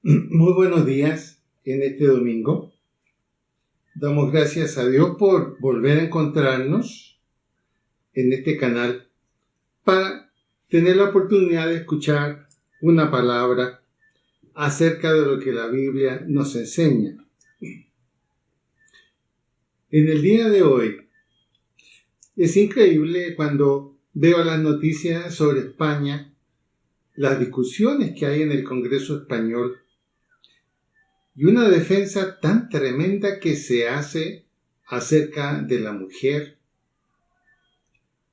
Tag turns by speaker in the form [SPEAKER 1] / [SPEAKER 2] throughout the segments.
[SPEAKER 1] Muy buenos días en este domingo. Damos gracias a Dios por volver a encontrarnos en este canal para tener la oportunidad de escuchar una palabra acerca de lo que la Biblia nos enseña. En el día de hoy es increíble cuando veo las noticias sobre España, las discusiones que hay en el Congreso español y una defensa tan tremenda que se hace acerca de la mujer.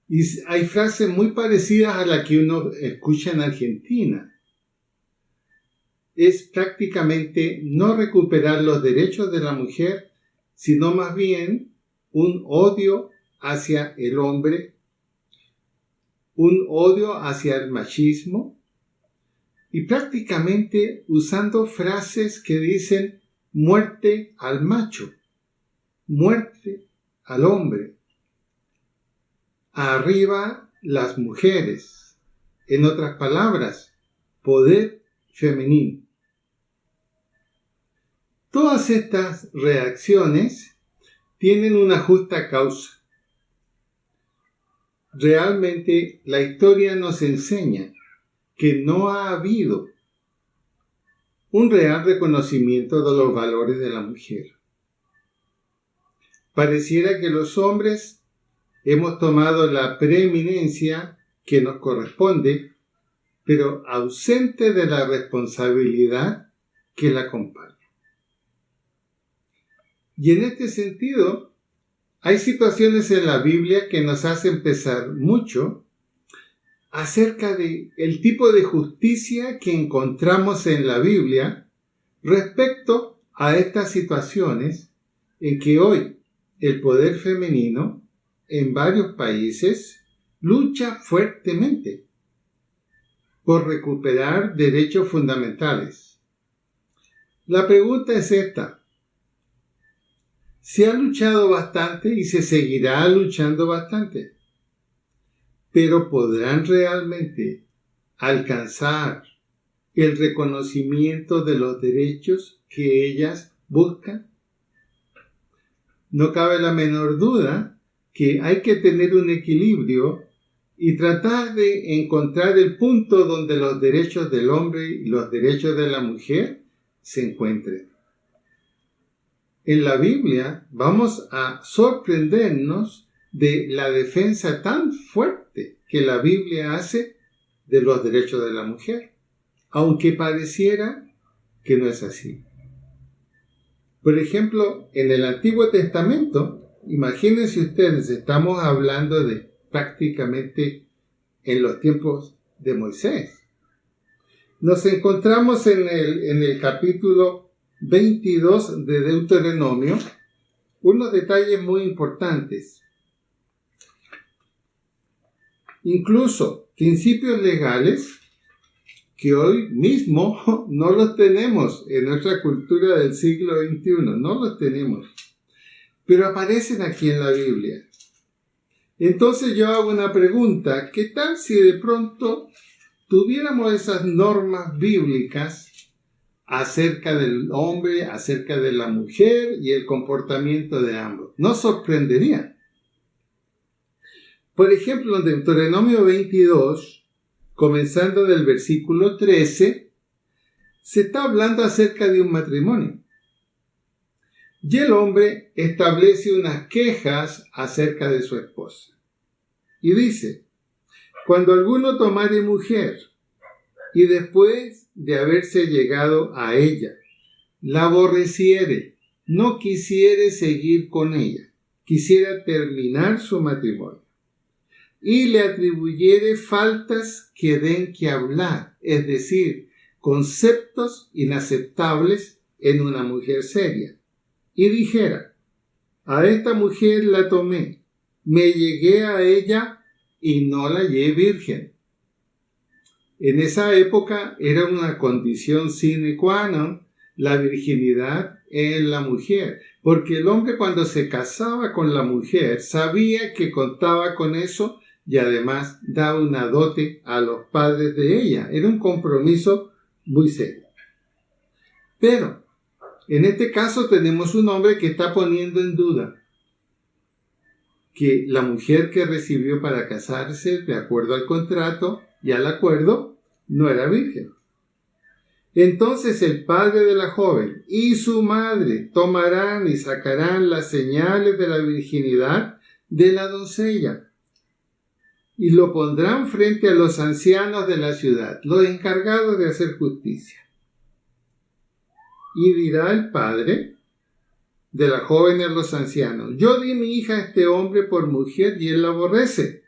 [SPEAKER 1] Y hay frases muy parecidas a las que uno escucha en Argentina. Es prácticamente no recuperar los derechos de la mujer, sino más bien un odio hacia el hombre, un odio hacia el machismo, y prácticamente usando frases que dicen muerte al macho, muerte al hombre, arriba las mujeres, en otras palabras, poder femenino. Todas estas reacciones tienen una justa causa. Realmente la historia nos enseña que no ha habido un real reconocimiento de los valores de la mujer. Pareciera que los hombres hemos tomado la preeminencia que nos corresponde, pero ausente de la responsabilidad que la acompaña. Y en este sentido, hay situaciones en la Biblia que nos hacen pensar mucho acerca de el tipo de justicia que encontramos en la Biblia respecto a estas situaciones en que hoy el poder femenino en varios países lucha fuertemente por recuperar derechos fundamentales. La pregunta es esta: se ha luchado bastante y se seguirá luchando bastante, pero ¿podrán realmente alcanzar el reconocimiento de los derechos que ellas buscan? No cabe la menor duda que hay que tener un equilibrio y tratar de encontrar el punto donde los derechos del hombre y los derechos de la mujer se encuentren. En la Biblia vamos a sorprendernos de la defensa tan fuerte que la Biblia hace de los derechos de la mujer, aunque pareciera que no es así. Por ejemplo, en el Antiguo Testamento, imagínense ustedes, estamos hablando de prácticamente en los tiempos de Moisés. Nos encontramos en el capítulo 22 de Deuteronomio unos detalles muy importantes. Incluso principios legales que hoy mismo no los tenemos en nuestra cultura del siglo XXI, no los tenemos, pero aparecen aquí en la Biblia. Entonces yo hago una pregunta: ¿qué tal si de pronto tuviéramos esas normas bíblicas acerca del hombre, acerca de la mujer y el comportamiento de ambos? ¿Nos sorprendería? Por ejemplo, en Deuteronomio 22, comenzando del versículo 13, se está hablando acerca de un matrimonio. Y el hombre establece unas quejas acerca de su esposa. Y dice: cuando alguno tomare mujer y después de haberse llegado a ella, la aborreciere, no quisiere seguir con ella, quisiera terminar su matrimonio, y le atribuyere faltas que den que hablar, es decir, conceptos inaceptables en una mujer seria, y dijera: a esta mujer la tomé, me llegué a ella y no la hallé virgen. En esa época era una condición sine qua non la virginidad en la mujer, porque el hombre, cuando se casaba con la mujer, sabía que contaba con eso y además daba una dote a los padres de ella. Era un compromiso muy serio. Pero en este caso tenemos un hombre que está poniendo en duda que la mujer que recibió para casarse, de acuerdo al contrato y al acuerdo, no era virgen. Entonces el padre de la joven y su madre tomarán y sacarán las señales de la virginidad de la doncella y lo pondrán frente a los ancianos de la ciudad, los encargados de hacer justicia. Y dirá el padre de la joven a los ancianos: yo di mi hija a este hombre por mujer y él la aborrece.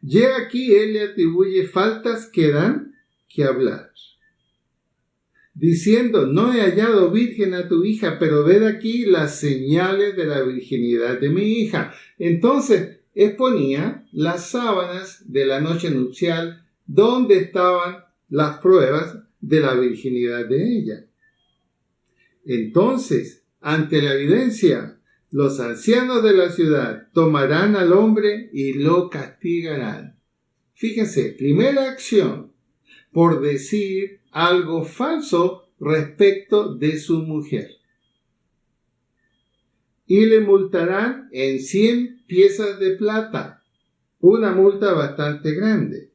[SPEAKER 1] Y aquí él le atribuye faltas que dan que hablar, diciendo: no he hallado virgen a tu hija, pero ved aquí las señales de la virginidad de mi hija. Entonces exponía las sábanas de la noche nupcial donde estaban las pruebas de la virginidad de ella. Entonces, ante la evidencia, los ancianos de la ciudad tomarán al hombre y lo castigarán. Fíjense, primera acción, por decir algo falso respecto de su mujer. Y le multarán en 100 piezas de plata, una multa bastante grande,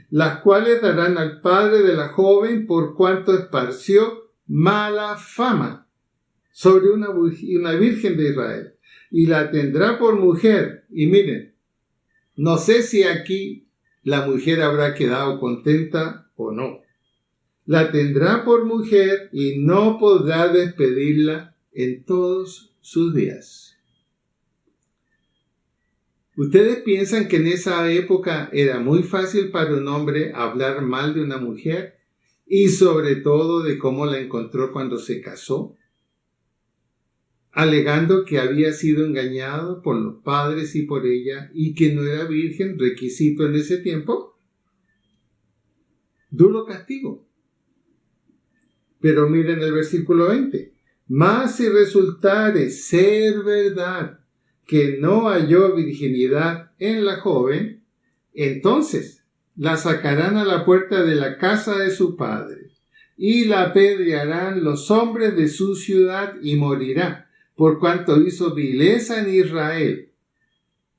[SPEAKER 1] las cuales darán al padre de la joven por cuanto esparció mala fama sobre una virgen de Israel, y la tendrá por mujer. Y miren, no sé si aquí la mujer habrá quedado contenta o no. La tendrá por mujer y no podrá despedirla en todos sus días. ¿Ustedes piensan que en esa época era muy fácil para un hombre hablar mal de una mujer? Y sobre todo de cómo la encontró cuando se casó, alegando que había sido engañado por los padres y por ella y que no era virgen, requisito en ese tiempo. Duro castigo. Pero miren el versículo 20. Mas si resultare ser verdad que no halló virginidad en la joven, entonces la sacarán a la puerta de la casa de su padre y la apedrearán los hombres de su ciudad y morirá, por cuanto hizo vileza en Israel,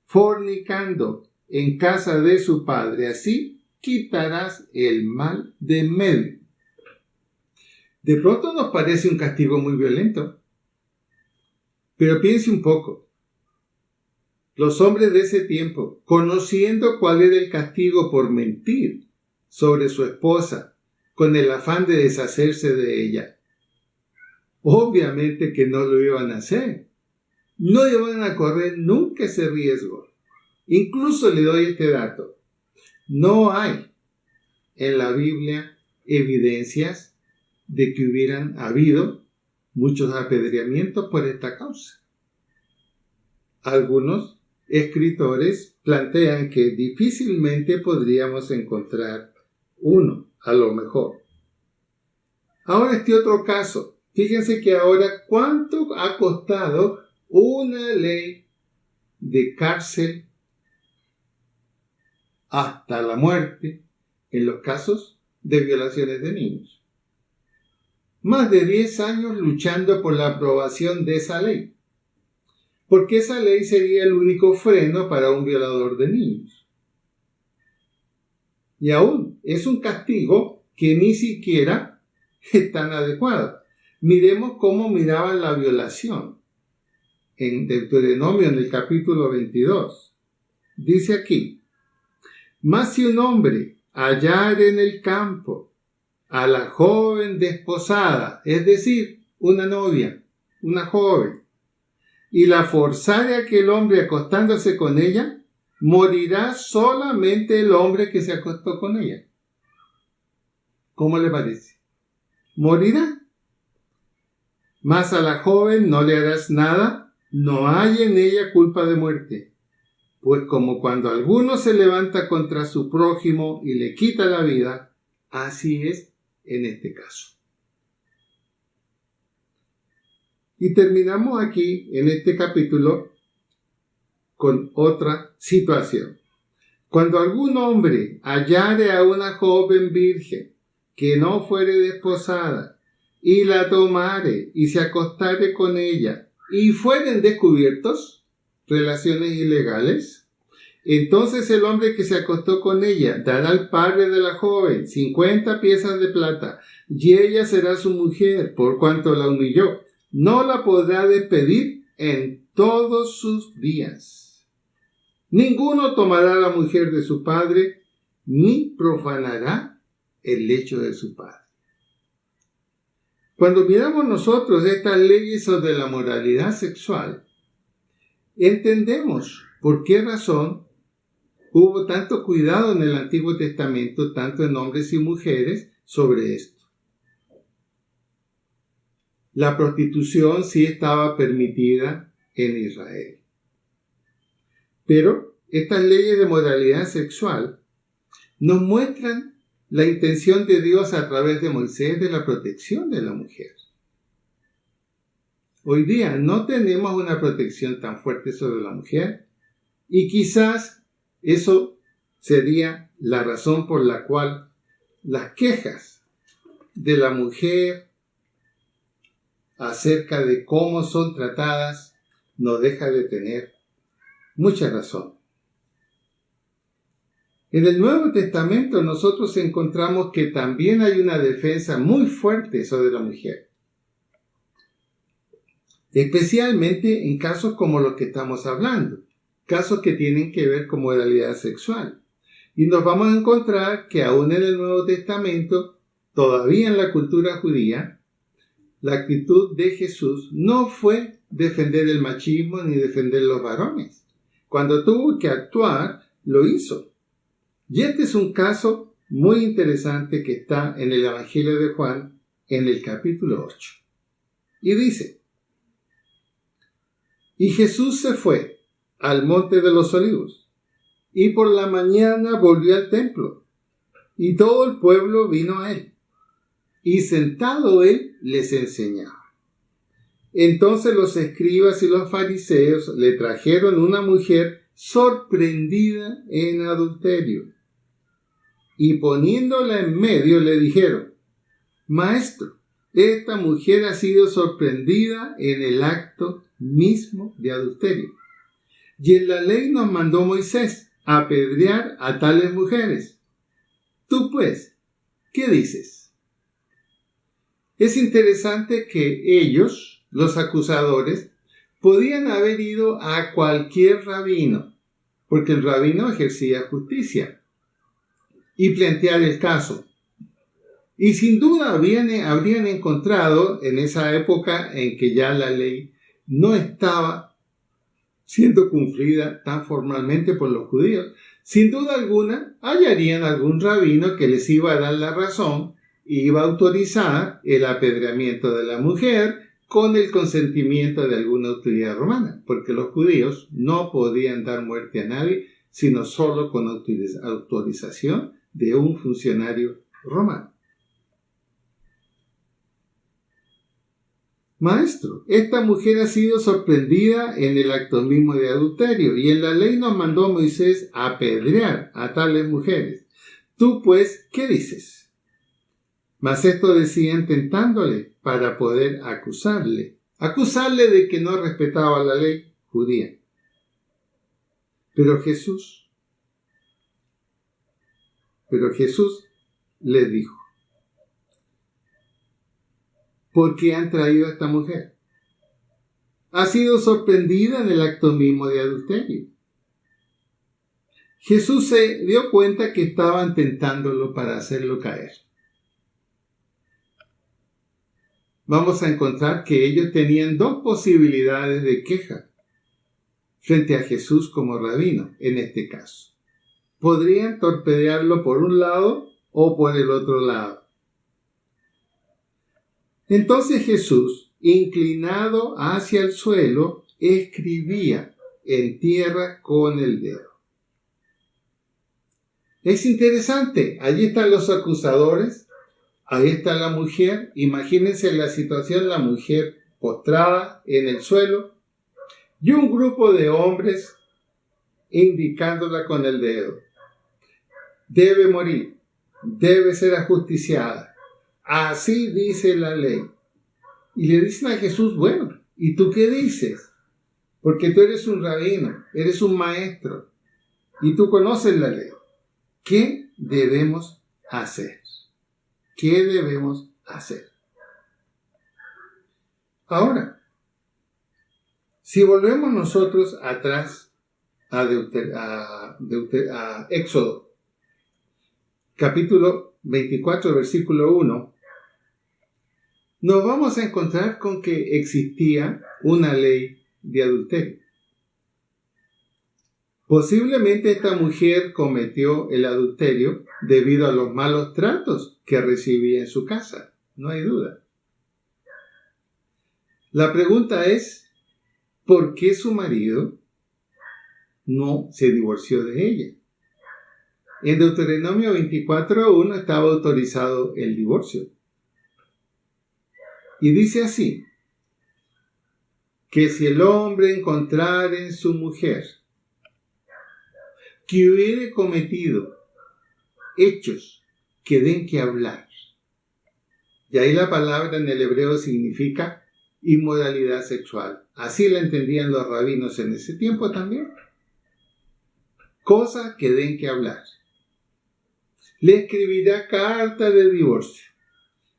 [SPEAKER 1] fornicando en casa de su padre. Así quitarás el mal de en medio. De pronto nos parece un castigo muy violento, pero piense un poco. Los hombres de ese tiempo, conociendo cuál era el castigo por mentir sobre su esposa, con el afán de deshacerse de ella, obviamente que no lo iban a hacer. No iban a correr nunca ese riesgo. Incluso le doy este dato. No hay en la Biblia evidencias de que hubieran habido muchos apedreamientos por esta causa. Algunos escritores plantean que difícilmente podríamos encontrar uno, a lo mejor. Ahora este otro caso. Fíjense que ahora cuánto ha costado una ley de cárcel hasta la muerte en los casos de violaciones de niños. Más de 10 años luchando por la aprobación de esa ley, porque esa ley sería el único freno para un violador de niños. Y aún es un castigo que ni siquiera es tan adecuado. Miremos cómo miraban la violación. En Deuteronomio, en el capítulo 22, dice aquí: mas si un hombre hallare en el campo a la joven desposada, es decir, una novia, una joven, y la forzare a aquel hombre acostándose con ella, morirá solamente el hombre que se acostó con ella. ¿Cómo le parece? Morirá. Mas a la joven no le harás nada, no hay en ella culpa de muerte. Pues como cuando alguno se levanta contra su prójimo y le quita la vida, así es en este caso. Y terminamos aquí, en este capítulo, con otra situación. Cuando algún hombre hallare a una joven virgen que no fuere desposada, y la tomare, y se acostare con ella, y fueren descubiertos relaciones ilegales, entonces el hombre que se acostó con ella dará al padre de la joven 50 piezas de plata, y ella será su mujer, por cuanto la humilló. No la podrá despedir en todos sus días. Ninguno tomará la mujer de su padre, ni profanará el lecho de su padre. Cuando miramos nosotros estas leyes sobre la moralidad sexual, entendemos por qué razón hubo tanto cuidado en el Antiguo Testamento, tanto en hombres y mujeres, sobre esto. La prostitución sí estaba permitida en Israel. Pero estas leyes de moralidad sexual nos muestran la intención de Dios a través de Moisés de la protección de la mujer. Hoy día no tenemos una protección tan fuerte sobre la mujer y quizás eso sería la razón por la cual las quejas de la mujer acerca de cómo son tratadas no deja de tener mucha razón. En el Nuevo Testamento nosotros encontramos que también hay una defensa muy fuerte sobre la mujer, especialmente en casos como los que estamos hablando, casos que tienen que ver con moralidad sexual. Y nos vamos a encontrar que aún en el Nuevo Testamento, todavía en la cultura judía, la actitud de Jesús no fue defender el machismo ni defender los varones. Cuando tuvo que actuar, lo hizo. Y este es un caso muy interesante que está en el Evangelio de Juan, en el capítulo 8. Y dice: Y Jesús se fue al monte de los olivos, y por la mañana volvió al templo, y todo el pueblo vino a él. Y sentado él les enseñaba. Entonces los escribas y los fariseos le trajeron una mujer sorprendida en adulterio. Y poniéndola en medio le dijeron: Maestro, esta mujer ha sido sorprendida en el acto mismo de adulterio. Y en la ley nos mandó Moisés apedrear a tales mujeres. Tú pues, ¿qué dices? Es interesante que ellos, los acusadores, podían haber ido a cualquier rabino, porque el rabino ejercía justicia, y plantear el caso. Y sin duda habrían encontrado, en esa época en que ya la ley no estaba siendo cumplida tan formalmente por los judíos, sin duda alguna hallarían algún rabino que les iba a dar la razón y iba a autorizar el apedreamiento de la mujer con el consentimiento de alguna autoridad romana, porque los judíos no podían dar muerte a nadie, sino solo con autorización de un funcionario romano. Maestro, esta mujer ha sido sorprendida en el acto mismo de adulterio, y en la ley nos mandó Moisés apedrear a tales mujeres. Tú pues, ¿qué dices? Mas esto decían tentándole para poder acusarle de que no respetaba la ley judía. Pero Jesús les dijo: ¿por qué han traído a esta mujer? Ha sido sorprendida en el acto mismo de adulterio. Jesús se dio cuenta que estaban tentándolo para hacerlo caer. Vamos a encontrar que ellos tenían dos posibilidades de queja frente a Jesús como rabino, en este caso. Podrían torpedearlo por un lado o por el otro lado. Entonces Jesús, inclinado hacia el suelo, escribía en tierra con el dedo. Es interesante, allí están los acusadores. Ahí está la mujer. Imagínense la situación, la mujer postrada en el suelo y un grupo de hombres indicándola con el dedo. Debe morir, debe ser ajusticiada. Así dice la ley. Y le dicen a Jesús, bueno, ¿y tú qué dices? Porque tú eres un rabino, eres un maestro, y tú conoces la ley. ¿Qué debemos hacer? ¿Qué debemos hacer? Ahora, si volvemos nosotros atrás a Éxodo, capítulo 24, versículo 1, nos vamos a encontrar con que existía una ley de adulterio. Posiblemente esta mujer cometió el adulterio debido a los malos tratos que recibía en su casa, no hay duda. La pregunta es, ¿por qué su marido no se divorció de ella? En Deuteronomio 24:1 estaba autorizado el divorcio. Y dice así, que si el hombre encontrara en su mujer que hubiere cometido hechos que den que hablar, y ahí la palabra en el hebreo significa inmoralidad sexual. Así la entendían los rabinos en ese tiempo también. Cosas que den que hablar. Le escribirá carta de divorcio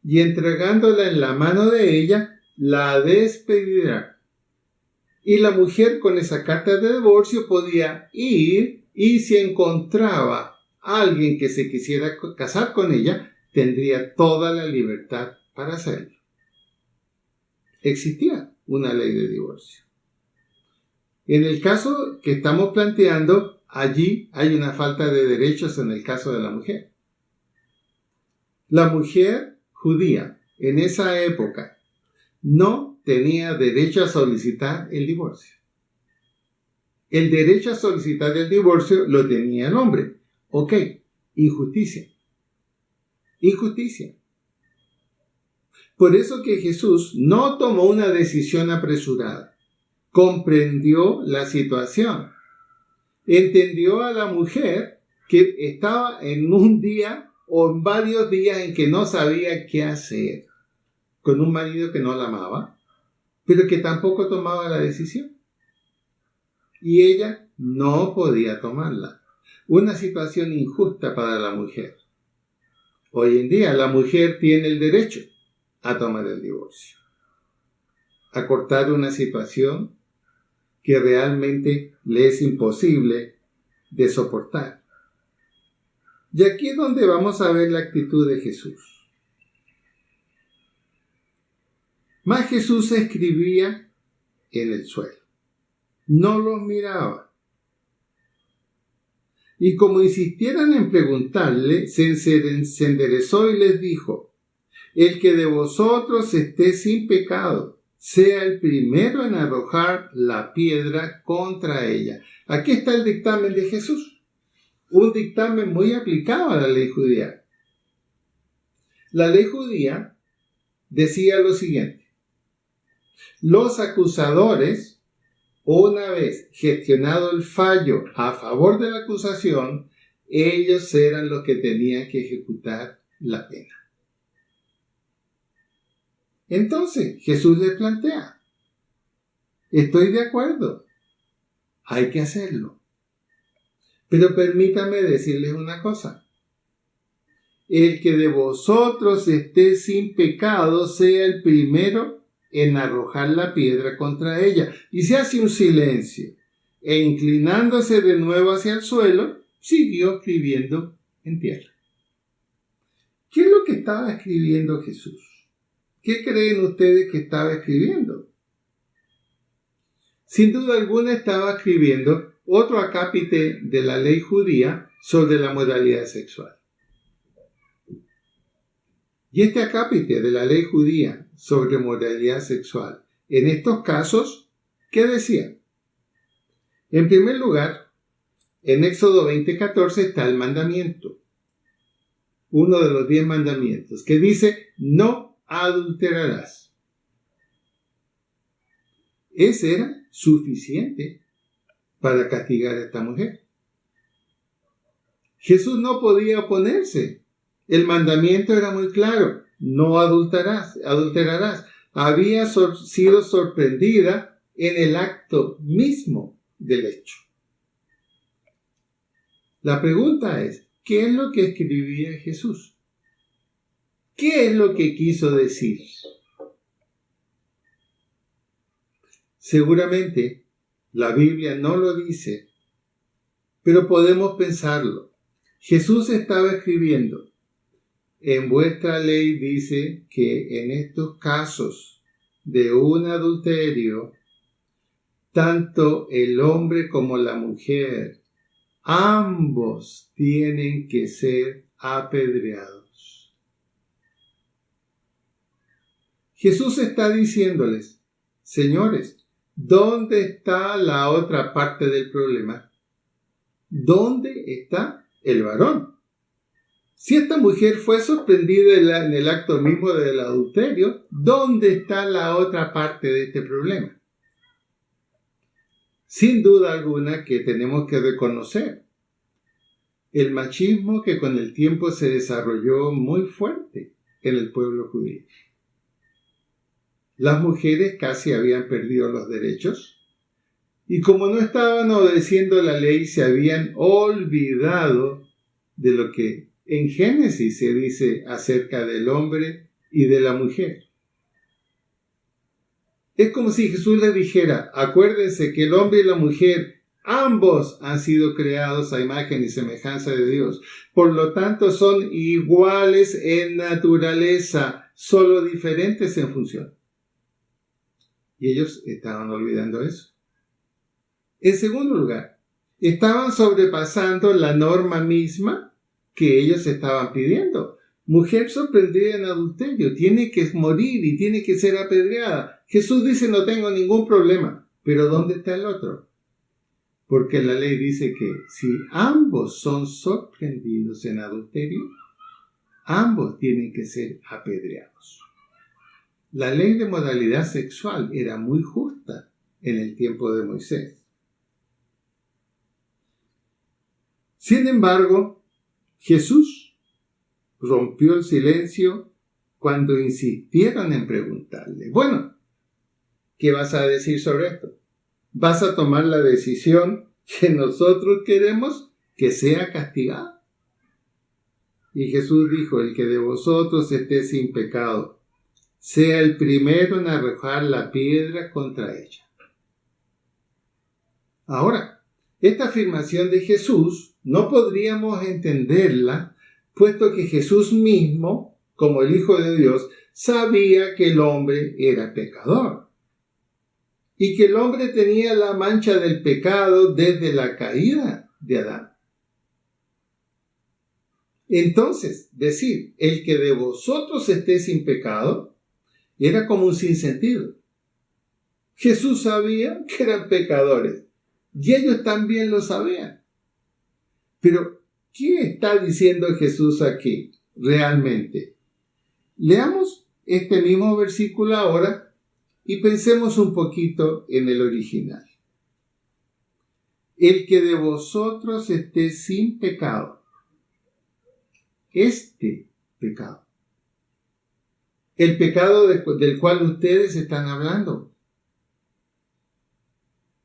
[SPEAKER 1] y entregándola en la mano de ella, la despedirá. Y la mujer con esa carta de divorcio podía ir y si encontraba a alguien que se quisiera casar con ella, tendría toda la libertad para hacerlo. Existía una ley de divorcio. En el caso que estamos planteando, allí hay una falta de derechos en el caso de la mujer. La mujer judía en esa época no tenía derecho a solicitar el divorcio. El derecho a solicitar el divorcio lo tenía el hombre. Ok, injusticia. Injusticia. Por eso que Jesús no tomó una decisión apresurada. Comprendió la situación. Entendió a la mujer que estaba en un día o en varios días en que no sabía qué hacer. Con un marido que no la amaba, pero que tampoco tomaba la decisión. Y ella no podía tomarla. Una situación injusta para la mujer. Hoy en día la mujer tiene el derecho a tomar el divorcio, a cortar una situación que realmente le es imposible de soportar. Y aquí es donde vamos a ver la actitud de Jesús. Mas Jesús escribía en el suelo. No los miraba. Y como insistieran en preguntarle, se enderezó y les dijo, el que de vosotros esté sin pecado, sea el primero en arrojar la piedra contra ella. Aquí está el dictamen de Jesús. Un dictamen muy aplicado a la ley judía. La ley judía decía lo siguiente. Los acusadores, una vez gestionado el fallo a favor de la acusación, ellos eran los que tenían que ejecutar la pena. Entonces, Jesús les plantea, estoy de acuerdo, hay que hacerlo. Pero permítame decirles una cosa. El que de vosotros esté sin pecado sea el primero en arrojar la piedra contra ella. Y se hace un silencio. E inclinándose de nuevo hacia el suelo, siguió escribiendo en tierra. ¿Qué es lo que estaba escribiendo Jesús? ¿Qué creen ustedes que estaba escribiendo? Sin duda alguna estaba escribiendo otro acápite de la ley judía sobre la moralidad sexual. Y este acápite de la ley judía sobre moralidad sexual, en estos casos, ¿qué decía? En primer lugar, en Éxodo 20:14 está el mandamiento, uno de los 10 mandamientos, que dice, no adulterarás. Ese era suficiente para castigar a esta mujer. Jesús no podía oponerse. El mandamiento era muy claro, no adulterarás. había sido sorprendida en el acto mismo del hecho. La pregunta es, ¿qué es lo que escribía Jesús? ¿Qué es lo que quiso decir? Seguramente la Biblia no lo dice, pero podemos pensarlo. Jesús estaba escribiendo: en vuestra ley dice que en estos casos de un adulterio, tanto el hombre como la mujer, ambos tienen que ser apedreados. Jesús está diciéndoles: señores, ¿dónde está la otra parte del problema? ¿Dónde está el varón? Si esta mujer fue sorprendida en el acto mismo del adulterio, ¿dónde está la otra parte de este problema? Sin duda alguna que tenemos que reconocer el machismo que con el tiempo se desarrolló muy fuerte en el pueblo judío. Las mujeres casi habían perdido los derechos y como no estaban obedeciendo la ley, se habían olvidado de lo que en Génesis se dice acerca del hombre y de la mujer. Es como si Jesús les dijera: acuérdense que el hombre y la mujer, ambos han sido creados a imagen y semejanza de Dios. Por lo tanto, son iguales en naturaleza, solo diferentes en función. Y ellos estaban olvidando eso. En segundo lugar, estaban sobrepasando la norma misma que ellos estaban pidiendo. Mujer sorprendida en adulterio, tiene que morir y tiene que ser apedreada. Jesús dice: no tengo ningún problema. Pero ¿dónde está el otro? Porque la ley dice que si ambos son sorprendidos en adulterio, ambos tienen que ser apedreados. La ley de moralidad sexual era muy justa en el tiempo de Moisés. Sin embargo, Jesús rompió el silencio cuando insistieron en preguntarle: bueno, ¿qué vas a decir sobre esto? ¿Vas a tomar la decisión que nosotros queremos que sea castigada? Y Jesús dijo: el que de vosotros esté sin pecado, sea el primero en arrojar la piedra contra ella. Ahora, esta afirmación de Jesús no podríamos entenderla, puesto que Jesús mismo, como el Hijo de Dios, sabía que el hombre era pecador y que el hombre tenía la mancha del pecado desde la caída de Adán. Entonces, decir el que de vosotros esté sin pecado era como un sinsentido. Jesús sabía que eran pecadores y ellos también lo sabían. Pero, ¿qué está diciendo Jesús aquí realmente? Leamos este mismo versículo ahora y pensemos un poquito en el original. El que de vosotros esté sin pecado. Este pecado. El pecado del cual ustedes están hablando.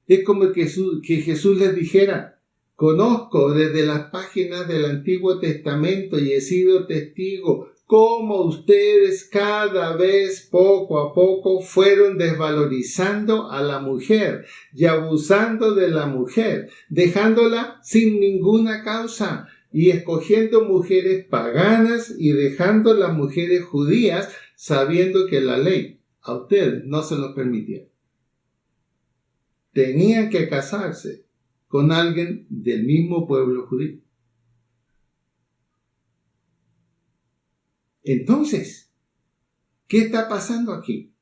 [SPEAKER 1] Es como que Jesús les dijera: conozco desde las páginas del Antiguo Testamento y he sido testigo cómo ustedes cada vez poco a poco fueron desvalorizando a la mujer y abusando de la mujer, dejándola sin ninguna causa y escogiendo mujeres paganas y dejando las mujeres judías sabiendo que la ley a ustedes no se lo permitía. Tenían que casarse con alguien del mismo pueblo judío. Entonces, ¿qué está pasando aquí?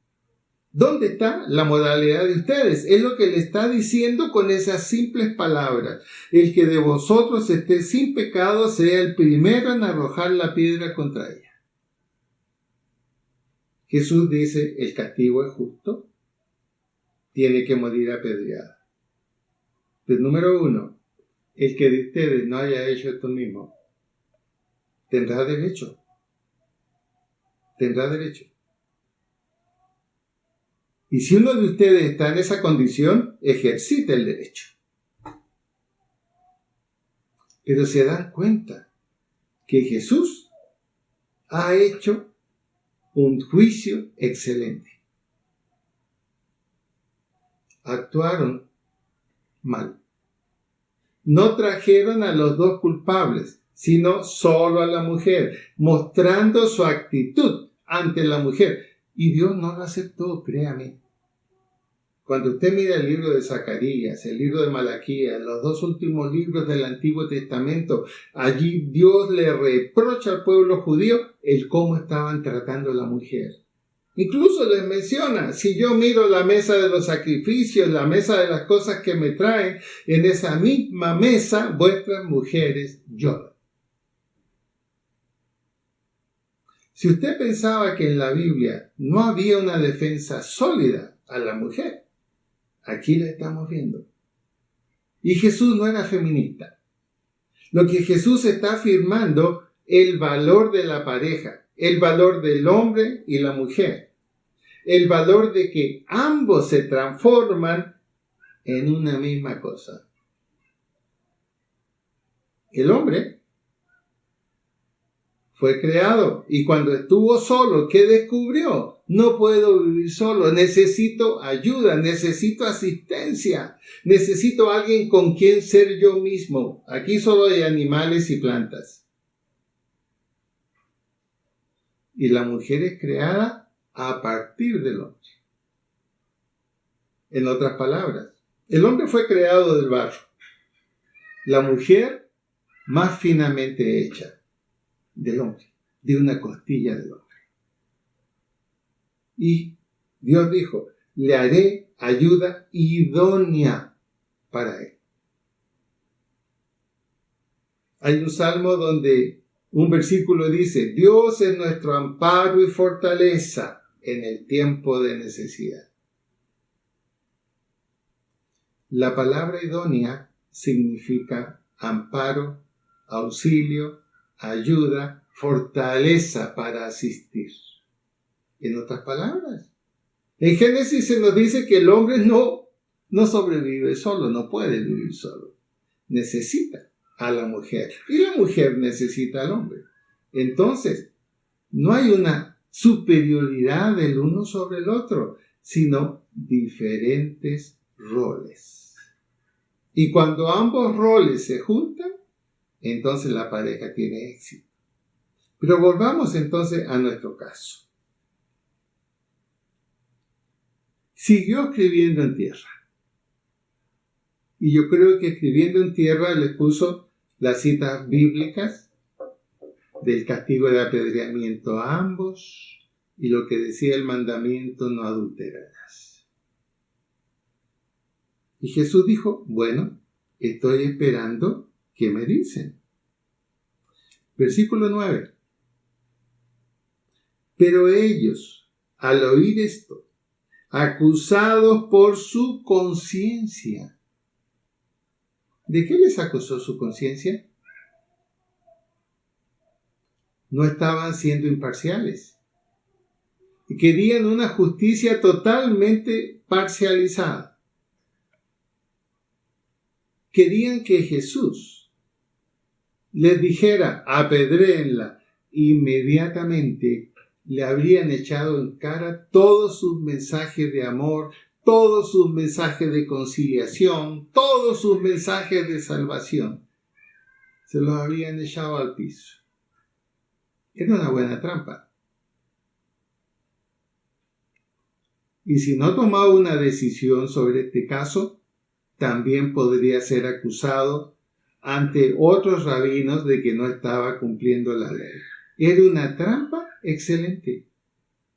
[SPEAKER 1] ¿Dónde está la moralidad de ustedes? Es lo que le está diciendo con esas simples palabras. El que de vosotros esté sin pecado sea el primero en arrojar la piedra contra ella. Jesús dice: el castigo es justo, tiene que morir apedreada. Pues número 1, el que de ustedes no haya hecho esto mismo, tendrá derecho. Tendrá derecho. Y si uno de ustedes está en esa condición, ejercita el derecho. Pero se dan cuenta que Jesús ha hecho un juicio excelente. Actuaron mal. No trajeron a los dos culpables, sino solo a la mujer, mostrando su actitud ante la mujer. Y Dios no lo aceptó, créame. Cuando usted mira el libro de Zacarías, el libro de Malaquías, los dos últimos libros del Antiguo Testamento, allí Dios le reprocha al pueblo judío el cómo estaban tratando a la mujer. Incluso les menciona, si yo miro la mesa de los sacrificios, la mesa de las cosas que me traen, en esa misma mesa vuestras mujeres lloran. Si usted pensaba que en la Biblia no había una defensa sólida a la mujer, aquí la estamos viendo. Y Jesús no era feminista. Lo que Jesús está afirmando, el valor de la pareja, el valor del hombre y la mujer, el valor de que ambos se transforman en una misma cosa. El hombre fue creado y cuando estuvo solo, ¿qué descubrió? No puedo vivir solo, necesito ayuda, necesito asistencia, necesito alguien con quien ser yo mismo. Aquí solo hay animales y plantas. Y la mujer es creada a partir del hombre. En otras palabras, el hombre fue creado del barro, la mujer más finamente hecha del hombre, de una costilla del hombre. Y Dios dijo, le haré ayuda idónea para él. Hay un salmo donde un versículo dice, Dios es nuestro amparo y fortaleza en el tiempo de necesidad. La palabra idónea significa amparo, auxilio, ayuda, fortaleza para asistir. En otras palabras, en Génesis se nos dice que el hombre no sobrevive solo, no puede vivir solo. Necesita a la mujer y la mujer necesita al hombre. Entonces, no hay una superioridad del uno sobre el otro, sino diferentes roles. Y cuando ambos roles se juntan, entonces la pareja tiene éxito. Pero volvamos entonces a nuestro caso. Siguió escribiendo en tierra. Y yo creo que escribiendo en tierra les puso las citas bíblicas del castigo de apedreamiento a ambos y lo que decía el mandamiento no adulterarás. Y Jesús dijo, bueno, estoy esperando que me dicen. Versículo 9. Pero ellos, al oír esto, acusados por su conciencia. ¿De qué les acusó su conciencia? No estaban siendo imparciales. Y querían una justicia totalmente parcializada. Querían que Jesús les dijera, apedréenla. Inmediatamente le habrían echado en cara todos sus mensajes de amor, todos sus mensajes de conciliación, todos sus mensajes de salvación. Se los habrían echado al piso. Era una buena trampa. Y si no tomaba una decisión sobre este caso, también podría ser acusado ante otros rabinos de que no estaba cumpliendo la ley. Era una trampa excelente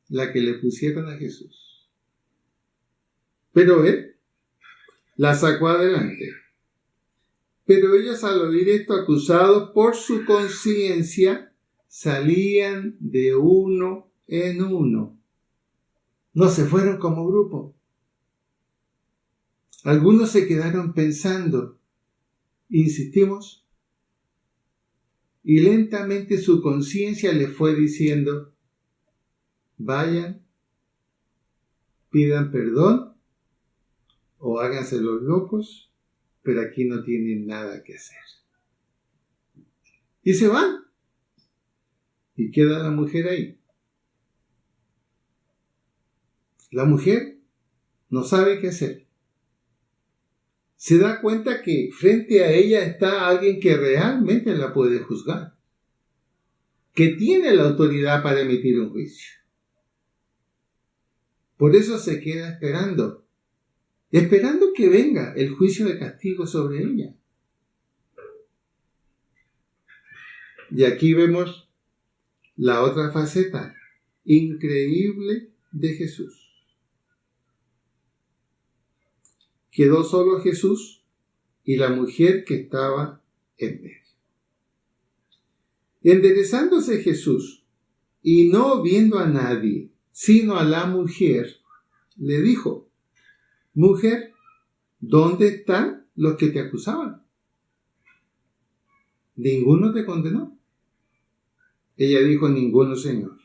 [SPEAKER 1] la que le pusieron a Jesús. Pero él la sacó adelante. Pero ellos al oír esto, acusados por su conciencia, salían de uno en uno. No se fueron como grupo. Algunos se quedaron pensando, insistimos, y lentamente su conciencia les fue diciendo, vayan, pidan perdón o háganse los locos, pero aquí no tienen nada que hacer. Y se van. Y queda la mujer ahí. La mujer no sabe qué hacer. Se da cuenta que frente a ella está alguien que realmente la puede juzgar, que tiene la autoridad para emitir un juicio. Por eso se queda esperando que venga el juicio de castigo sobre ella. Y aquí vemos la otra faceta increíble de Jesús. Quedó solo Jesús y la mujer que estaba en medio. Enderezándose Jesús y no viendo a nadie, sino a la mujer, le dijo: Mujer, ¿dónde están los que te acusaban? ¿Ninguno te condenó? Ella dijo: Ninguno, Señor.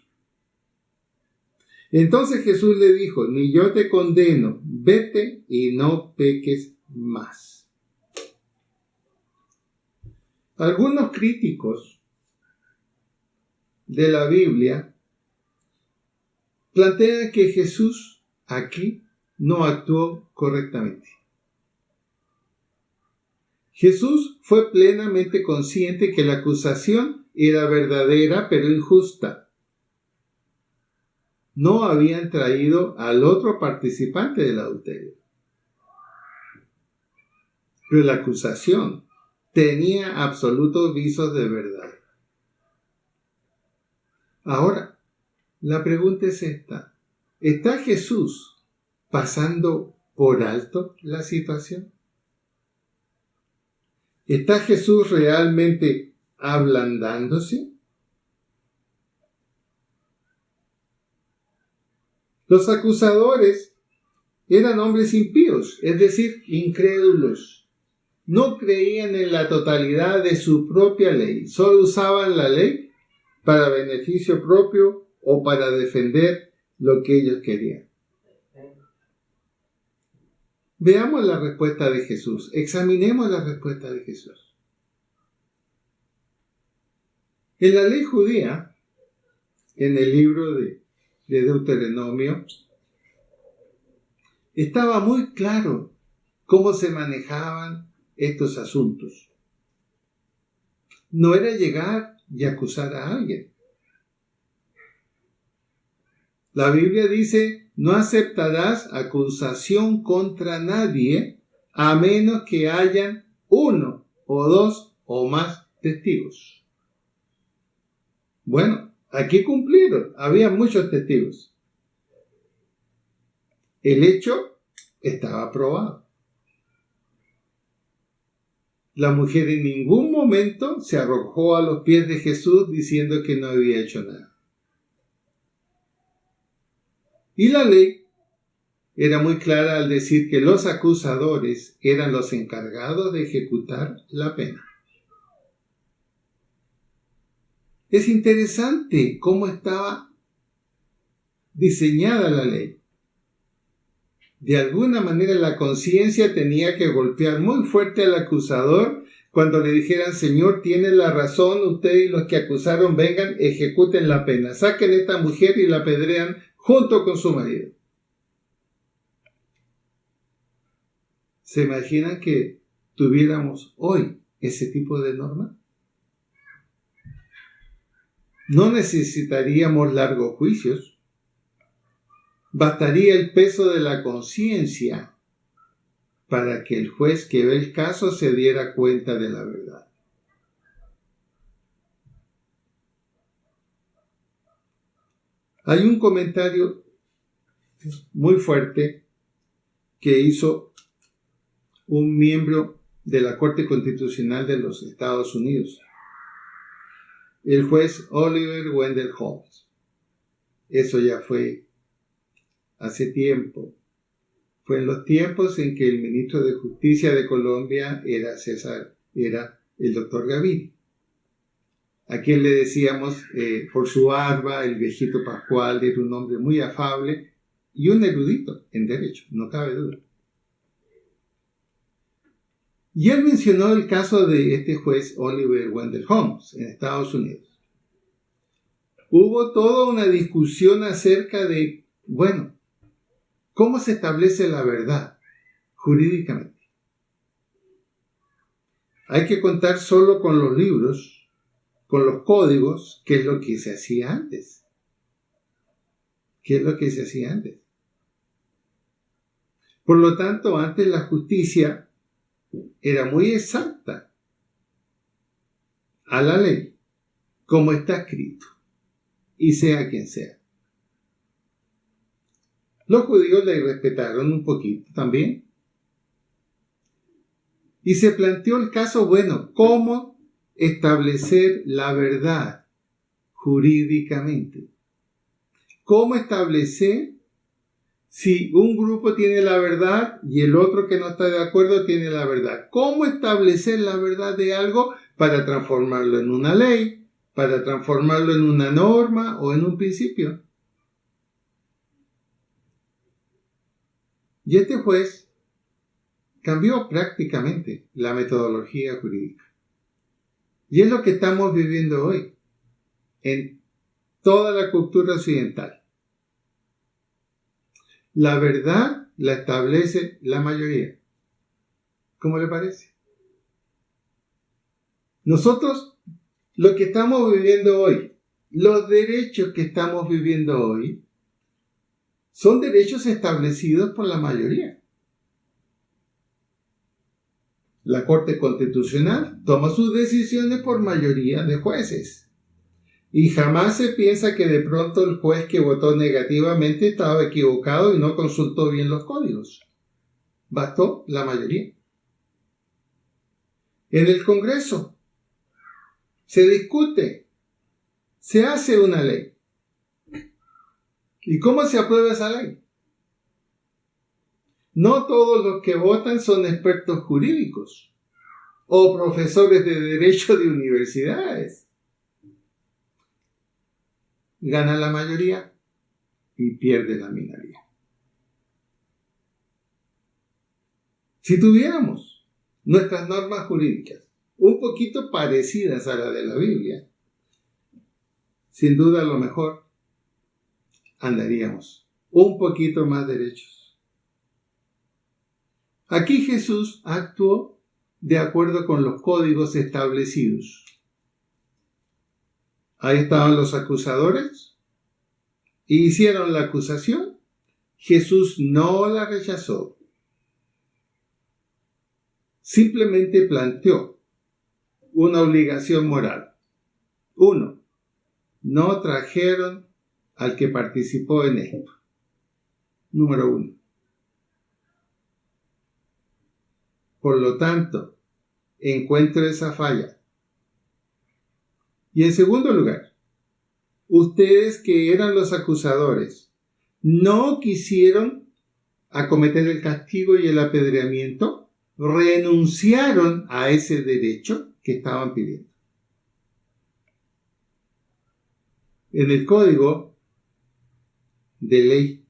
[SPEAKER 1] Entonces Jesús le dijo: Ni yo te condeno, vete y no peques más. Algunos críticos de la Biblia plantean que Jesús aquí no actuó correctamente. Jesús fue plenamente consciente que la acusación era verdadera pero injusta. No habían traído al otro participante del adulterio. Pero la acusación tenía absolutos visos de verdad. Ahora, la pregunta es esta: ¿está Jesús pasando por alto la situación? ¿Está Jesús realmente ablandándose? Los acusadores eran hombres impíos, es decir, incrédulos. No creían en la totalidad de su propia ley, solo usaban la ley para beneficio propio o para defender lo que ellos querían. Veamos la respuesta de Jesús, examinemos la respuesta de Jesús. En la ley judía, en el libro de Deuteronomio, estaba muy claro cómo se manejaban estos asuntos. No era llegar y acusar a alguien. La Biblia dice: no aceptarás acusación contra nadie a menos que hayan uno o dos o más testigos. Bueno, aquí cumplieron, había muchos testigos. El hecho estaba probado. La mujer en ningún momento se arrojó a los pies de Jesús diciendo que no había hecho nada. Y la ley era muy clara al decir que los acusadores eran los encargados de ejecutar la pena. Es interesante cómo estaba diseñada la ley. De alguna manera la conciencia tenía que golpear muy fuerte al acusador cuando le dijeran: Señor, tiene la razón, usted y los que acusaron, vengan, ejecuten la pena. Saquen a esta mujer y la apedrean junto con su marido. ¿Se imaginan que tuviéramos hoy ese tipo de norma? No necesitaríamos largos juicios. Bastaría el peso de la conciencia para que el juez que ve el caso se diera cuenta de la verdad. Hay un comentario muy fuerte que hizo un miembro de la Corte Constitucional de los Estados Unidos, el juez Oliver Wendell Holmes. Eso ya fue hace tiempo. Fue en los tiempos en que el ministro de Justicia de Colombia era el doctor Gaviria, a quien le decíamos por su barba el viejito Pascual. Era un hombre muy afable y un erudito en derecho, no cabe duda. Y él mencionó el caso de este juez Oliver Wendell Holmes en Estados Unidos. Hubo toda una discusión acerca de, bueno, ¿cómo se establece la verdad jurídicamente? Hay que contar solo con los libros, con los códigos, que es lo que se hacía antes. ¿Qué es lo que se hacía antes? Por lo tanto, antes la justicia era muy exacta a la ley, como está escrito, y sea quien sea. Los judíos le respetaron un poquito también. Y se planteó el caso, bueno, ¿cómo establecer la verdad jurídicamente? ¿Cómo establecer si un grupo tiene la verdad y el otro que no está de acuerdo tiene la verdad? ¿Cómo establecer la verdad de algo para transformarlo en una ley, para transformarlo en una norma o en un principio? Y este juez cambió prácticamente la metodología jurídica. Y es lo que estamos viviendo hoy en toda la cultura occidental. La verdad la establece la mayoría. ¿Cómo le parece? Nosotros, lo que estamos viviendo hoy, los derechos que estamos viviendo hoy, son derechos establecidos por la mayoría. La Corte Constitucional toma sus decisiones por mayoría de jueces. Y jamás se piensa que de pronto el juez que votó negativamente estaba equivocado y no consultó bien los códigos. Bastó la mayoría. En el Congreso se discute, se hace una ley. ¿Y cómo se aprueba esa ley? No todos los que votan son expertos jurídicos o profesores de derecho de universidades. Gana la mayoría y pierde la minoría. Si tuviéramos nuestras normas jurídicas un poquito parecidas a la de la Biblia, sin duda a lo mejor andaríamos un poquito más derechos. Aquí Jesús actuó de acuerdo con los códigos establecidos. Ahí estaban los acusadores y hicieron la acusación. Jesús no la rechazó. Simplemente planteó una obligación moral. 1. No trajeron al que participó en esto. Número 1. Por lo tanto, encuentro esa falla. Y en segundo lugar, ustedes que eran los acusadores, ¿no quisieron acometer el castigo y el apedreamiento? ¿Renunciaron a ese derecho que estaban pidiendo? En el Código de Ley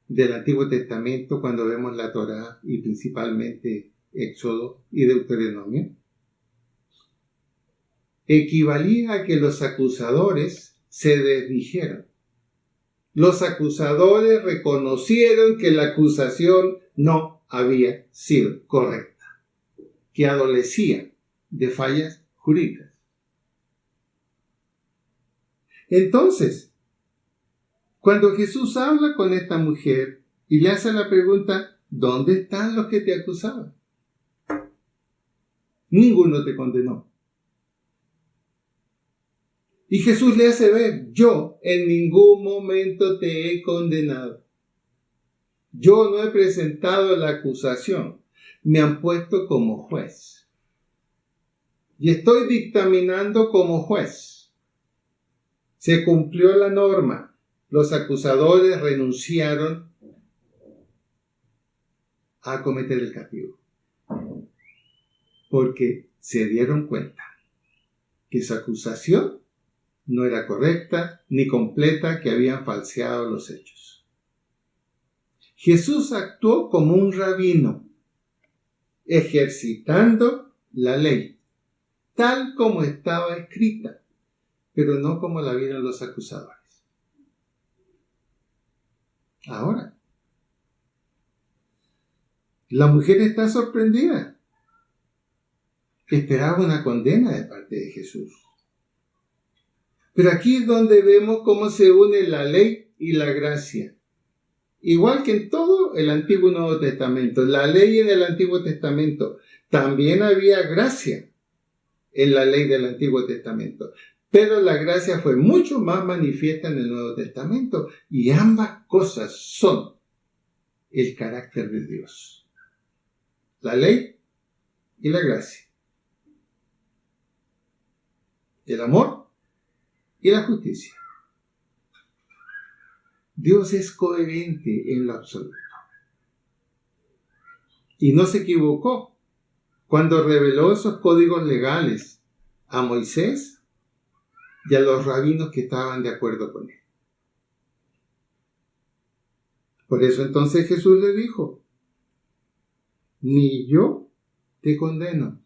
[SPEAKER 1] del Antiguo Testamento, cuando vemos la Torá y principalmente Éxodo y Deuteronomio, equivalía a que los acusadores se desdijeron. Los acusadores reconocieron que la acusación no había sido correcta, que adolecía de fallas jurídicas. Entonces, cuando Jesús habla con esta mujer y le hace la pregunta, ¿dónde están los que te acusaban? Ninguno te condenó. Y Jesús le hace ver, yo en ningún momento te he condenado. Yo no he presentado la acusación. Me han puesto como juez. Y estoy dictaminando como juez. Se cumplió la norma. Los acusadores renunciaron a cometer el castigo. Porque se dieron cuenta que su acusación no era correcta ni completa, que habían falseado los hechos. Jesús actuó como un rabino, ejercitando la ley, tal como estaba escrita, pero no como la vieron los acusadores. Ahora, la mujer está sorprendida. Esperaba una condena de parte de Jesús. Pero aquí es donde vemos cómo se une la ley y la gracia. Igual que en todo el Antiguo y Nuevo Testamento. La ley en el Antiguo Testamento. También había gracia en la ley del Antiguo Testamento. Pero la gracia fue mucho más manifiesta en el Nuevo Testamento. Y ambas cosas son el carácter de Dios. La ley y la gracia. El amor y la justicia. Dios es coherente en lo absoluto. Y no se equivocó cuando reveló esos códigos legales a Moisés y a los rabinos que estaban de acuerdo con él. Por eso entonces Jesús le dijo, ni yo te condeno.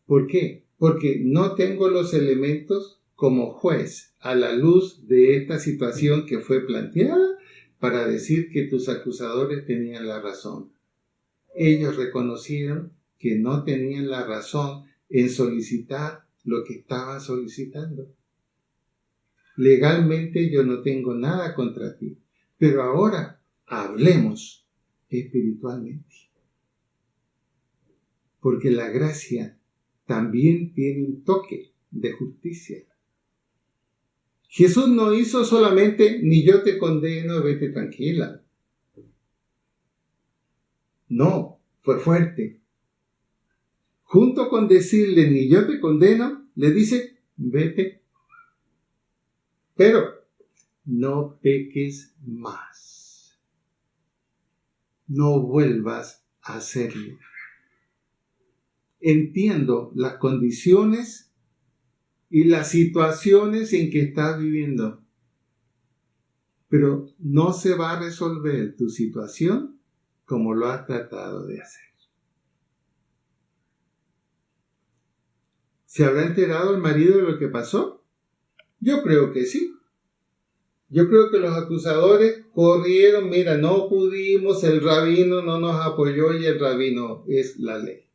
[SPEAKER 1] ¿Por qué? Porque no tengo los elementos como juez a la luz de esta situación que fue planteada para decir que tus acusadores tenían la razón. Ellos reconocieron que no tenían la razón en solicitar lo que estaban solicitando. Legalmente yo no tengo nada contra ti, pero ahora hablemos espiritualmente. Porque la gracia también tiene un toque de justicia. Jesús no hizo solamente, ni yo te condeno, vete tranquila. No, fue fuerte. Junto con decirle, ni yo te condeno, le dice, vete. Pero no peques más. No vuelvas a hacerlo. Entiendo las condiciones y las situaciones en que estás viviendo, pero no se va a resolver tu situación como lo has tratado de hacer. ¿Se habrá enterado el marido de lo que pasó? Yo creo que sí. Yo creo que los acusadores corrieron, mira, no pudimos, el rabino no nos apoyó y el rabino es la ley.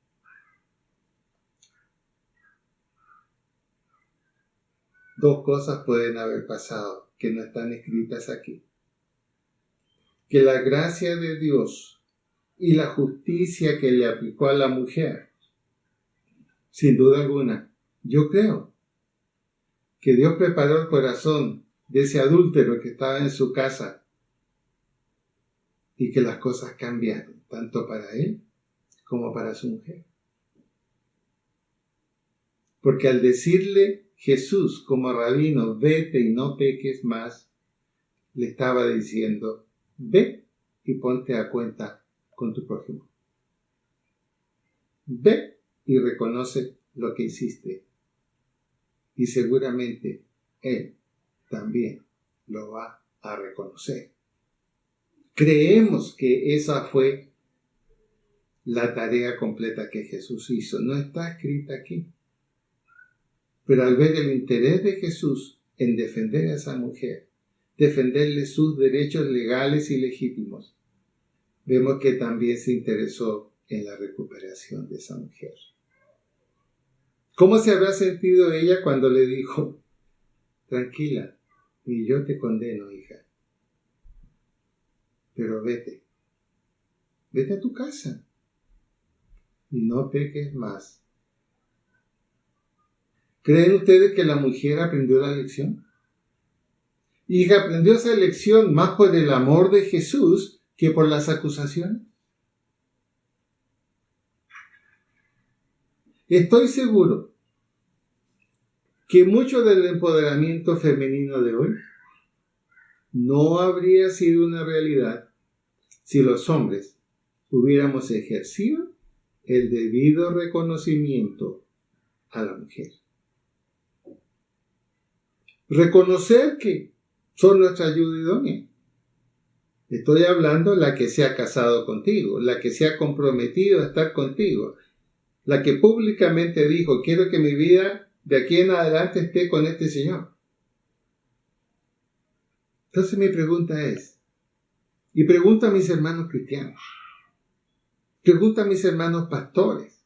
[SPEAKER 1] Dos cosas pueden haber pasado que no están escritas aquí. Que la gracia de Dios y la justicia que le aplicó a la mujer, sin duda alguna, yo creo que Dios preparó el corazón de ese adúltero que estaba en su casa y que las cosas cambiaron, tanto para él como para su mujer. Porque al decirle Jesús como rabino, vete y no peques más, le estaba diciendo, ve y ponte a cuenta con tu prójimo. Ve y reconoce lo que hiciste. Y seguramente él también lo va a reconocer. Creemos que esa fue la tarea completa que Jesús hizo. No está escrita aquí. Pero al ver el interés de Jesús en defender a esa mujer, defenderle sus derechos legales y legítimos, vemos que también se interesó en la recuperación de esa mujer. ¿Cómo se habrá sentido ella cuando le dijo, tranquila, ni yo te condeno, hija, pero vete a tu casa y no peques más? ¿Creen ustedes que la mujer aprendió la lección? Y que aprendió esa lección más por el amor de Jesús que por las acusaciones. Estoy seguro que mucho del empoderamiento femenino de hoy no habría sido una realidad si los hombres hubiéramos ejercido el debido reconocimiento a la mujer. Reconocer que son nuestra ayuda idónea. Estoy hablando la que se ha casado contigo, la que se ha comprometido a estar contigo, la que públicamente dijo, quiero que mi vida de aquí en adelante esté con este Señor. Entonces mi pregunta es, y pregunto a mis hermanos cristianos, pregunto a mis hermanos pastores,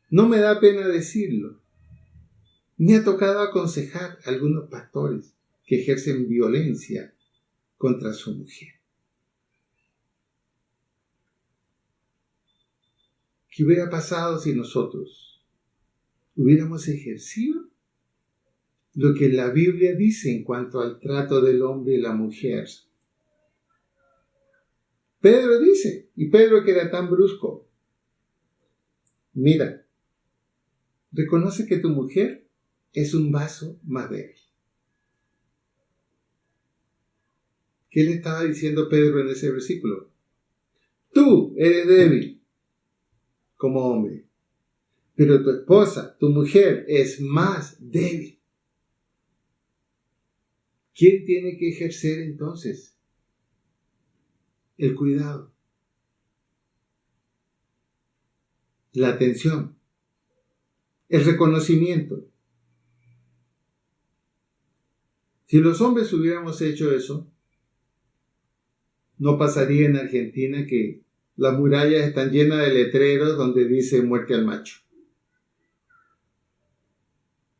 [SPEAKER 1] no me da pena decirlo, me ha tocado aconsejar a algunos pastores que ejercen violencia contra su mujer. ¿Qué hubiera pasado si nosotros hubiéramos ejercido lo que la Biblia dice en cuanto al trato del hombre y la mujer? Pedro dice, y Pedro que era tan brusco, mira, reconoce que tu mujer es un vaso más débil. ¿Qué le estaba diciendo Pedro en ese versículo? Tú eres débil como hombre, pero tu esposa, tu mujer, es más débil. ¿Quién tiene que ejercer entonces el cuidado, la atención, el reconocimiento? Si los hombres hubiéramos hecho eso, no pasaría en Argentina que las murallas están llenas de letreros donde dice muerte al macho.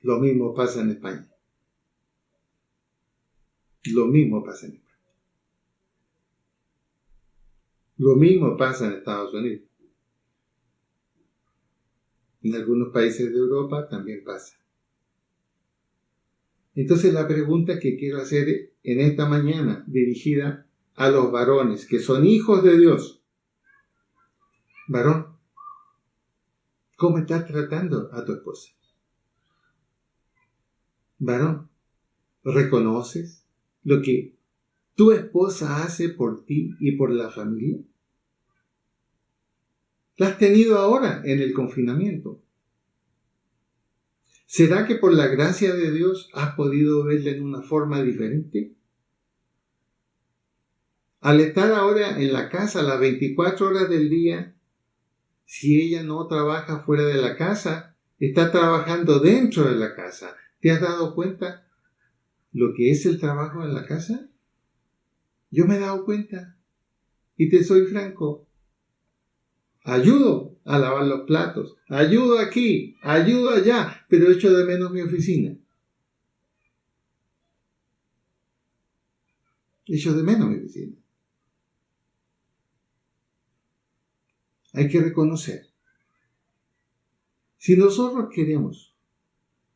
[SPEAKER 1] Lo mismo pasa en España. Lo mismo pasa en España. Lo mismo pasa en Estados Unidos. En algunos países de Europa también pasa. Entonces la pregunta que quiero hacer en esta mañana, dirigida a los varones que son hijos de Dios. Varón, ¿cómo estás tratando a tu esposa? Varón, ¿reconoces lo que tu esposa hace por ti y por la familia? La has tenido ahora en el confinamiento. ¿Será que por la gracia de Dios has podido verla en una forma diferente? Al estar ahora en la casa las 24 horas del día, si ella no trabaja fuera de la casa, está trabajando dentro de la casa. ¿Te has dado cuenta lo que es el trabajo en la casa? Yo me he dado cuenta. Y te soy franco. Ayudo a lavar los platos. Ayudo aquí. Ayudo allá. Pero echo de menos mi oficina. Echo de menos mi oficina. Hay que reconocer. Si nosotros queremos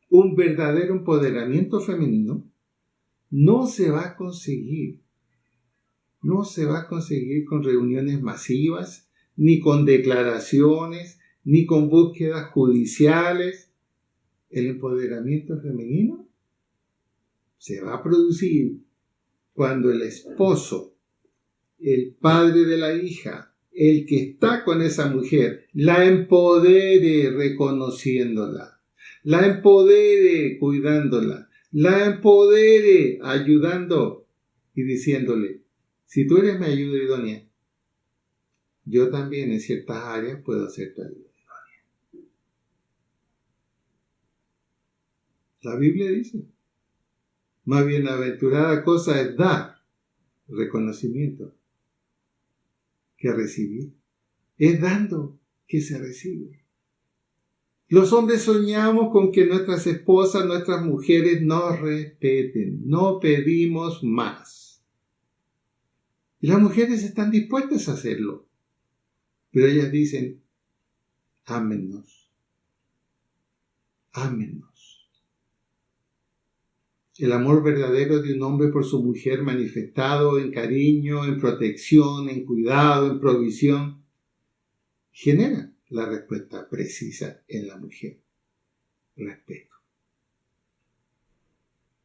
[SPEAKER 1] un verdadero empoderamiento femenino, no se va a conseguir. No se va a conseguir con reuniones masivas, ni con declaraciones, ni con búsquedas judiciales. El empoderamiento femenino se va a producir cuando el esposo, el padre de la hija, el que está con esa mujer, la empodere reconociéndola, la empodere cuidándola, la empodere ayudando y diciéndole, si tú eres mi ayuda idónea, yo también en ciertas áreas puedo ser tu ayuda idónea. La Biblia dice, más bienaventurada cosa es dar reconocimiento que recibir. Es dando que se recibe. Los hombres soñamos con que nuestras esposas, nuestras mujeres nos respeten. No pedimos más. Y las mujeres están dispuestas a hacerlo. Pero ellas dicen, ámennos. Ámennos. El amor verdadero de un hombre por su mujer manifestado en cariño, en protección, en cuidado, en provisión, genera la respuesta precisa en la mujer. Respeto.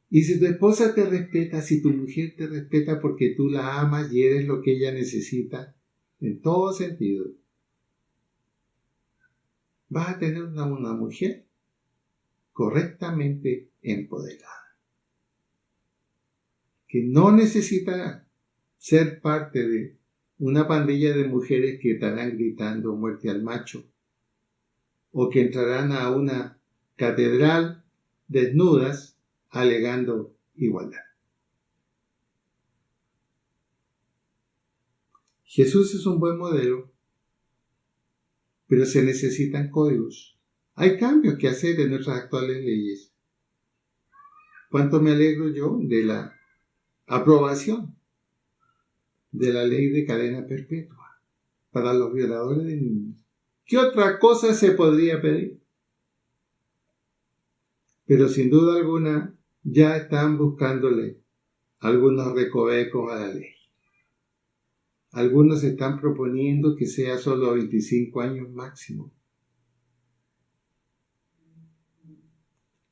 [SPEAKER 1] Y si tu esposa te respeta, si tu mujer te respeta porque tú la amas y eres lo que ella necesita, en todo sentido, vas a tener una mujer correctamente empoderada, que no necesitará ser parte de una pandilla de mujeres que estarán gritando muerte al macho, o que entrarán a una catedral desnudas alegando igualdad. Jesús es un buen modelo, pero se necesitan códigos. Hay cambios que hacer en nuestras actuales leyes. ¿Cuánto me alegro yo de la aprobación de la ley de cadena perpetua para los violadores de niños? ¿Qué otra cosa se podría pedir? Pero sin duda alguna ya están buscándole algunos recovecos a la ley. Algunos están proponiendo que sea solo 25 años máximo.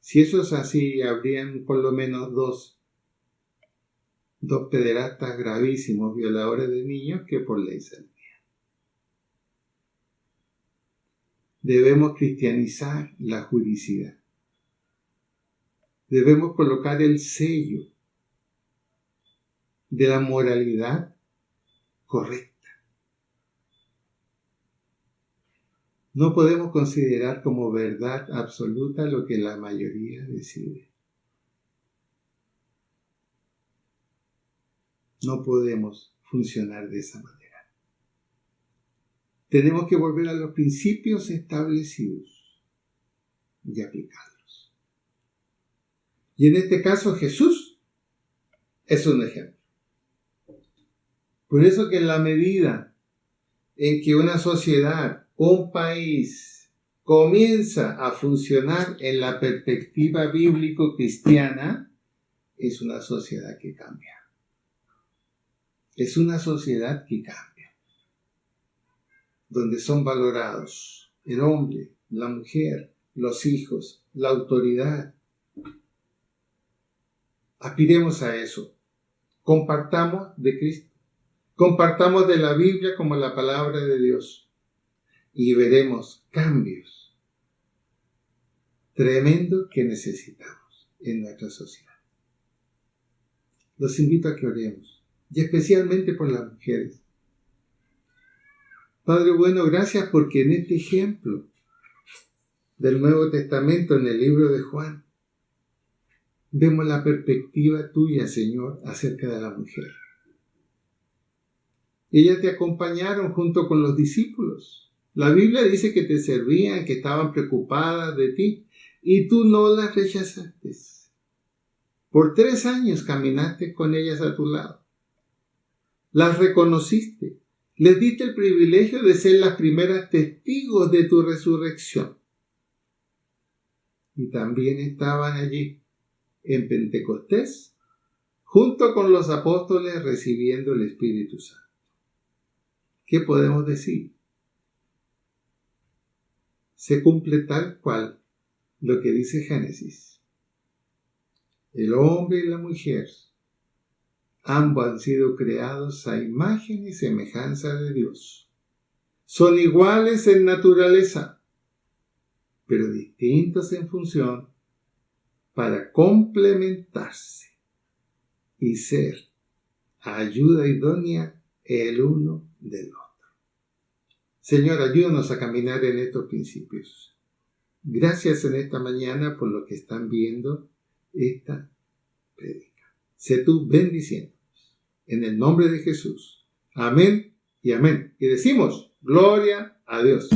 [SPEAKER 1] Si eso es así, habrían por lo menos dos pederastas gravísimos violadores de niños que por ley saldrían. Debemos cristianizar la juridicidad. Debemos colocar el sello de la moralidad correcta. No podemos considerar como verdad absoluta lo que la mayoría decide. No podemos funcionar de esa manera. Tenemos que volver a los principios establecidos y aplicarlos. Y en este caso Jesús es un ejemplo. Por eso que en la medida en que una sociedad, un país, comienza a funcionar en la perspectiva bíblico-cristiana, es una sociedad que cambia. Es una sociedad que cambia, donde son valorados el hombre, la mujer, los hijos, la autoridad. Aspiremos a eso. Compartamos de Cristo. Compartamos de la Biblia como la palabra de Dios y veremos cambios tremendos que necesitamos en nuestra sociedad. Los invito a que oremos, y especialmente por las mujeres. Padre bueno, gracias porque en este ejemplo del Nuevo Testamento, en el libro de Juan, vemos la perspectiva tuya, Señor, acerca de la mujer. Ellas te acompañaron junto con los discípulos. La Biblia dice que te servían, que estaban preocupadas de ti, y tú no las rechazaste. Por 3 años caminaste con ellas a tu lado. Las reconociste. Les diste el privilegio de ser las primeras testigos de tu resurrección. Y también estaban allí, en Pentecostés, junto con los apóstoles recibiendo el Espíritu Santo. ¿Qué podemos decir? Se cumple tal cual lo que dice Génesis. El hombre y la mujer, ambos han sido creados a imagen y semejanza de Dios. Son iguales en naturaleza, pero distintos en función para complementarse y ser ayuda idónea el uno del otro. Señor, ayúdanos a caminar en estos principios. Gracias en esta mañana por lo que están viendo esta prédica. Sé tú bendiciéndonos. En el nombre de Jesús. Amén y amén. Y decimos, gloria a Dios.